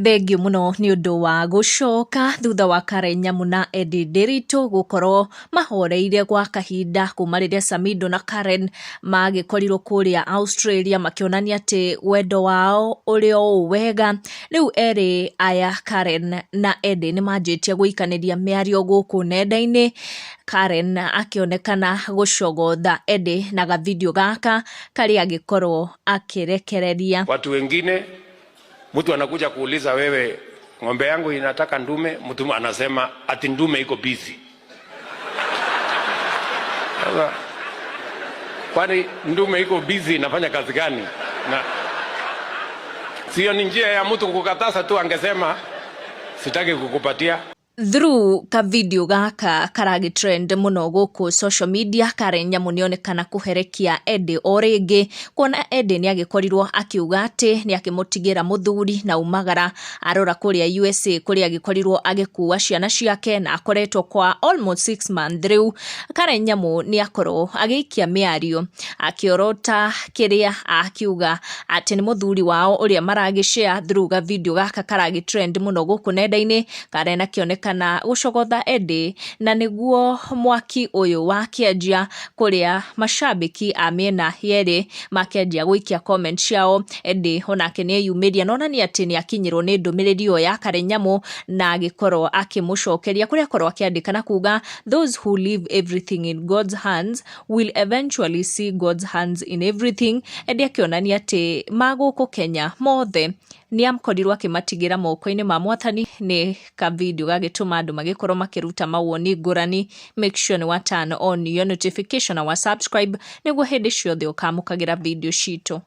Thengio muno ni undu wa gucoka thutha wa Karen Nyamu na Edday Ndiritu gukorwo mahoreire gwa kahinda kuma riria Samido na Karen magikorirwo kuria Australia makionania ati wendo wao uri o wega. Riu eri aya Karen na Edday ni manjitie guikaniria miario guku nenda-ini, Karen akionekana gucogotha Edday na gavideo gaka kari agikorwo akirekereria watu wengine. Mtu anakuja kuuliza wewe, ng'ombe yangu inataka ndume, mtu anasema ati ndume iko busy. Sasa kwani ndume iko busy inafanya kazi gani? Na sio ni njia ya mtu kukatasa tu, angesema sitaki kukupatia. Through ka video gaka karagi trend muno guku social media, Karen Nyamu nionekana kuherekia Edday o ringi, kuona Edday ni agikorirwo akiuga ati ni akimutigira muthuri na umagara arora kuria USA kuria agikorirwo agikuwa ciana ciake na akoretwo kwa almost 6 months. Riu Karen Nyamu ni akorwo agiikia miario akiorota kiria akiuga ati ni muthuri wao uria maragishare through ga video gaka karagi trend muno guku nenda-ini. Karen akioneka na gucogotha Edday na niguo mwaki uyu wakianjia kuria mashabiki a miena yeri makianjia guikia comment ciao. Edday onake ni eyumiria nona ni ati ni akinyirwo ni ndumiriri yo ya Karen Nyamu na agikorwo akimucokeria kuria akorwo akiandika na kuga those who leave everything in God's hands will eventually see God's hands in everything. Edday akionania ati maguku Kenya mothe ni amkorirwo akimatigira moko-ini ma Mwathani. Ni ka video gagituma andu magikorwo makiruta mawoni ngurani. Make sure ni wa turn on your notification na wa subscribe niguo hindi ciothe ukamukagira video citu.